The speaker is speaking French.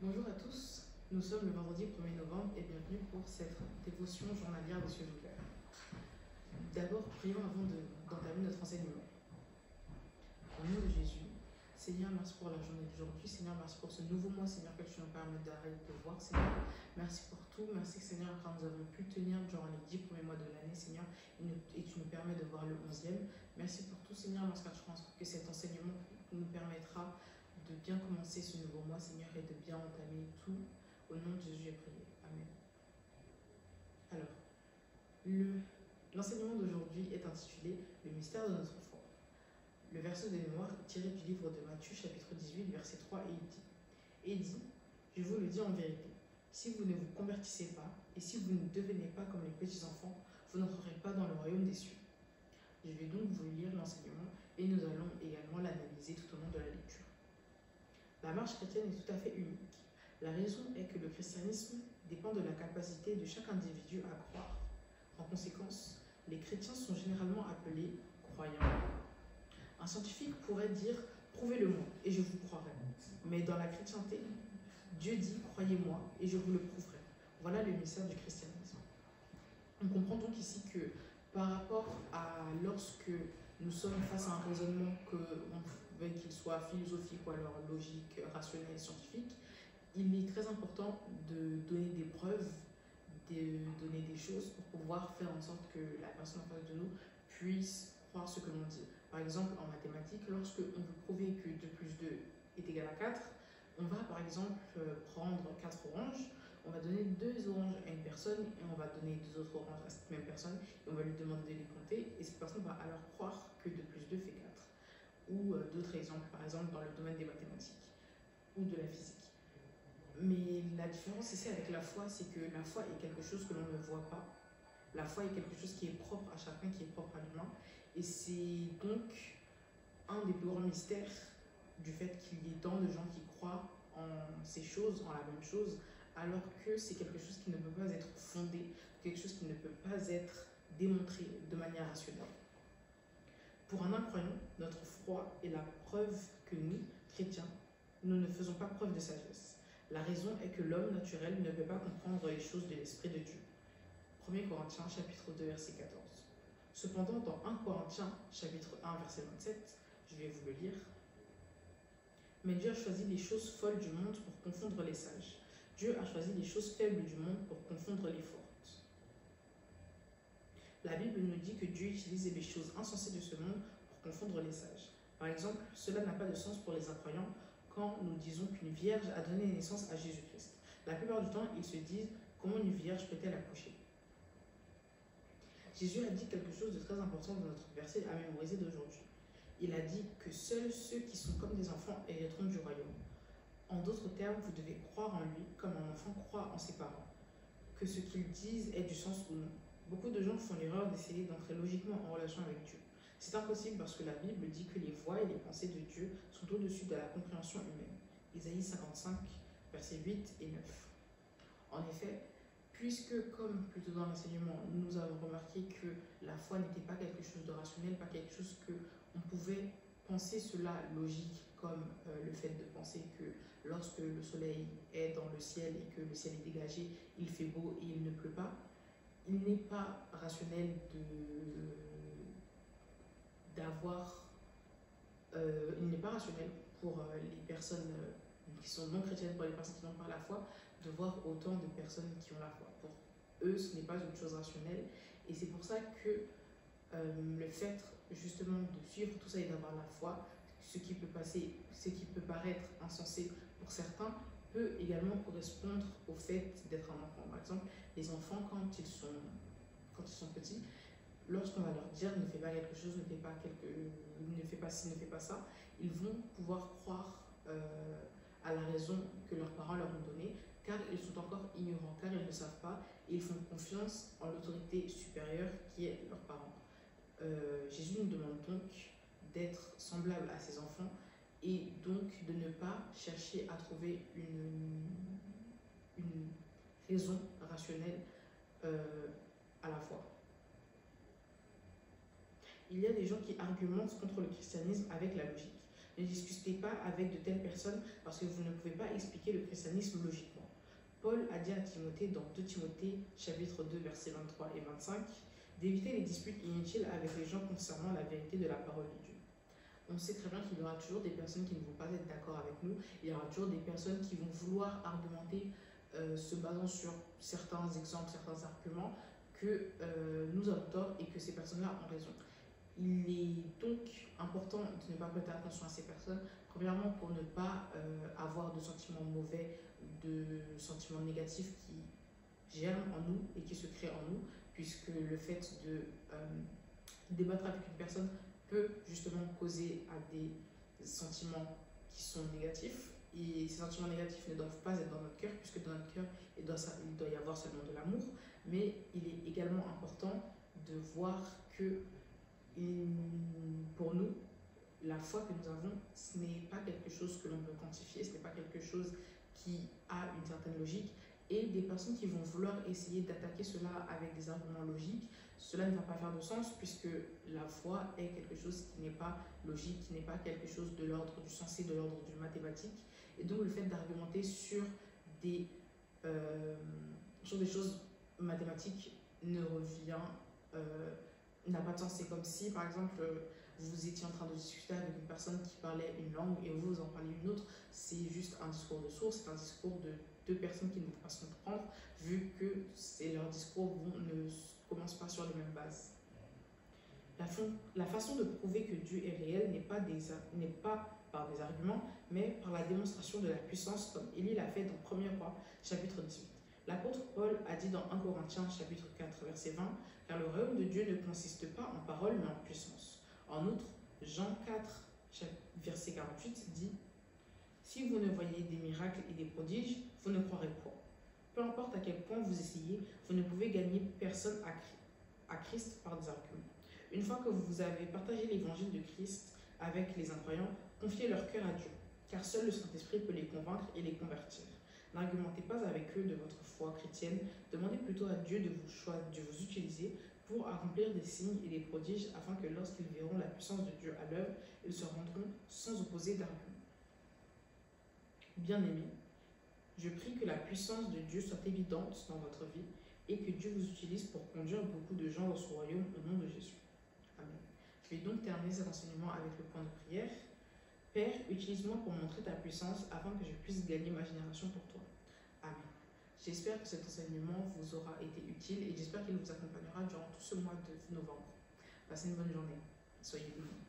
Bonjour à tous, nous sommes le vendredi 1er novembre et bienvenue pour cette dévotion journalière des yeux ouverts. D'abord, prions avant d'entamer notre enseignement. Au nom de Jésus, Seigneur, merci pour la journée d'aujourd'hui. Seigneur, merci pour ce nouveau mois, Seigneur, que tu nous permets d'arrêter de voir, Seigneur. Merci pour tout. Merci, Seigneur, car nous avons pu tenir durant les 10 premiers mois de l'année, Seigneur, et tu nous permets de voir le 11e. Merci pour tout, Seigneur, car je pense que cet enseignement nous permettra de bien commencer ce nouveau mois, Seigneur, et de bien entamer tout. Au nom de Jésus, j'ai prié. Amen. Alors, l'enseignement d'aujourd'hui est intitulé « Le mystère de notre foi ». Le verset de mémoire est tiré du livre de Matthieu, chapitre 18, verset 3, et il dit « Je vous le dis en vérité, si vous ne vous convertissez pas, et si vous ne devenez pas comme les petits enfants, vous n'entrerez pas dans le royaume des cieux. » Je vais donc vous lire l'enseignement, et nous allons également l'analyser tout au long de la lecture. La marche chrétienne est tout à fait unique. La raison est que le christianisme dépend de la capacité de chaque individu à croire. En conséquence, les chrétiens sont généralement appelés croyants. Un scientifique pourrait dire « Prouvez-le-moi et je vous croirai ». Mais dans la chrétienté, Dieu dit « Croyez-moi et je vous le prouverai ». Voilà le mystère du christianisme. On comprend donc ici que par rapport à lorsque nous sommes face à un raisonnement qu'on veut qu'il soit philosophique ou alors logique, rationnel, scientifique, il est très important de donner des preuves, de donner des choses pour pouvoir faire en sorte que la personne en face de nous puisse croire ce que l'on dit. Par exemple, en mathématiques, lorsque on veut prouver que 2 plus 2 est égal à 4, on va par exemple prendre 4 oranges, on va donner 2 oranges à une personne et on va donner 2 autres oranges à cette même personne et on va lui demander de les compter et cette personne va alors croire que 2 plus 2 fait 4. Ou d'autres exemples, par exemple dans le domaine des mathématiques ou de la physique. Mais la différence ici avec la foi, c'est que la foi est quelque chose que l'on ne voit pas. La foi est quelque chose qui est propre à chacun, qui est propre à l'humain. Et c'est donc un des plus grands mystères du fait qu'il y ait tant de gens qui croient en ces choses, en la même chose, alors que c'est quelque chose qui ne peut pas être fondé, quelque chose qui ne peut pas être démontré de manière rationnelle. Pour un incroyant, notre foi est la preuve que nous, chrétiens, nous ne faisons pas preuve de sagesse. La raison est que l'homme naturel ne peut pas comprendre les choses de l'Esprit de Dieu. 1 Corinthiens chapitre 2 verset 14. Cependant, dans 1 Corinthiens chapitre 1 verset 27, je vais vous le lire. Mais Dieu a choisi les choses folles du monde pour confondre les sages. Dieu a choisi les choses faibles du monde pour confondre les fortes. La Bible nous dit que Dieu utilise les choses insensées de ce monde pour confondre les sages. Par exemple, cela n'a pas de sens pour les incroyants quand nous disons qu'une vierge a donné naissance à Jésus-Christ. La plupart du temps, ils se disent « Comment une vierge peut-elle accoucher ?» Jésus a dit quelque chose de très important dans notre verset à mémoriser d'aujourd'hui. Il a dit que seuls ceux qui sont comme des enfants hériteront du royaume. En d'autres termes, vous devez croire en lui comme un enfant croit en ses parents. Que ce qu'ils disent ait du sens ou non. Beaucoup de gens font l'erreur d'essayer d'entrer logiquement en relation avec Dieu. C'est impossible parce que la Bible dit que les voies et les pensées de Dieu sont au-dessus de la compréhension humaine. Isaïe 55, versets 8 et 9. En effet, puisque, comme plus tôt dans l'enseignement, nous avons remarqué que la foi n'était pas quelque chose de rationnel, pas quelque chose que on pouvait penser cela logique, comme le fait de penser que lorsque le soleil est dans le ciel et que le ciel est dégagé, il fait beau et il ne pleut pas, il n'est pas rationnel il n'est pas rationnel pour les personnes qui sont non chrétiennes, pour les personnes qui n'ont pas la foi, de voir autant de personnes qui ont la foi. Pour eux, ce n'est pas une chose rationnelle. Et c'est pour ça que le fait justement de suivre tout ça et d'avoir la foi, ce qui peut paraître insensé pour certains, peut également correspondre au fait d'être un enfant. Par exemple, les enfants, quand ils sont petits, lorsqu'on va leur dire ne fais pas quelque chose, ne fais pas ci, ne fais pas ça, ils vont pouvoir croire à la raison que leurs parents leur ont donnée, car ils sont encore ignorants, car ils ne savent pas, et ils font confiance en l'autorité supérieure qui est leurs parents. Jésus nous demande donc d'être semblable à ses enfants et donc de ne pas chercher à trouver une raison rationnelle à la foi. Il y a des gens qui argumentent contre le christianisme avec la logique. Ne discutez pas avec de telles personnes parce que vous ne pouvez pas expliquer le christianisme logiquement. Paul a dit à Timothée dans 2 Timothée chapitre 2 versets 23 et 25 d'éviter les disputes inutiles avec les gens concernant la vérité de la parole de Dieu. On sait très bien qu'il y aura toujours des personnes qui ne vont pas être d'accord avec nous. Il y aura toujours des personnes qui vont vouloir argumenter se basant sur certains exemples, certains arguments que nous avons tort et que ces personnes-là ont raison. Il est donc important de ne pas prêter attention à ces personnes, premièrement pour ne pas avoir de sentiments mauvais, de sentiments négatifs qui germent en nous et qui se créent en nous, puisque le fait de débattre avec une personne peut justement causer à des sentiments qui sont négatifs. Et ces sentiments négatifs ne doivent pas être dans notre cœur, puisque dans notre cœur, il doit y avoir seulement de l'amour. Mais il est également important de voir que pour nous, la foi que nous avons, ce n'est pas quelque chose que l'on peut quantifier, ce n'est pas quelque chose qui a une certaine logique. Et des personnes qui vont vouloir essayer d'attaquer cela avec des arguments logiques, cela ne va pas faire de sens puisque la foi est quelque chose qui n'est pas logique, qui n'est pas quelque chose de l'ordre du sensé, de l'ordre du mathématique. Et donc le fait d'argumenter sur des choses mathématiques ne revient, n'a pas de sens. C'est comme si par exemple vous étiez en train de discuter avec une personne qui parlait une langue et vous en parlez une autre, c'est juste un discours de sourds, c'est un discours de deux personnes qui ne vont pas se comprendre, vu que leurs discours ne commencent pas sur les mêmes bases. La façon de prouver que Dieu est réel n'est pas par des arguments, mais par la démonstration de la puissance, comme Élie l'a fait dans 1er Roi, chapitre 18. L'apôtre Paul a dit dans 1 Corinthiens, chapitre 4, verset 20, « Car le royaume de Dieu ne consiste pas en parole, mais en puissance. » En outre, Jean 4, verset 48 dit « Si vous ne voyez des miracles et des prodiges, vous ne croirez point. Peu importe à quel point vous essayez, vous ne pouvez gagner personne à Christ par des arguments. Une fois que vous avez partagé l'évangile de Christ avec les incroyants, confiez leur cœur à Dieu, car seul le Saint-Esprit peut les convaincre et les convertir. N'argumentez pas avec eux de votre foi chrétienne, demandez plutôt à Dieu de vous utiliser pour accomplir des signes et des prodiges afin que lorsqu'ils verront la puissance de Dieu à l'œuvre, ils se rendront sans opposer d'arguments. Bien-aimés, je prie que la puissance de Dieu soit évidente dans votre vie et que Dieu vous utilise pour conduire beaucoup de gens dans son royaume au nom de Jésus. Amen. Je vais donc terminer cet enseignement avec le point de prière. Père, utilise-moi pour montrer ta puissance afin que je puisse gagner ma génération pour toi. Amen. J'espère que cet enseignement vous aura été utile et j'espère qu'il vous accompagnera durant tout ce mois de novembre. Passez une bonne journée. Soyez bénis.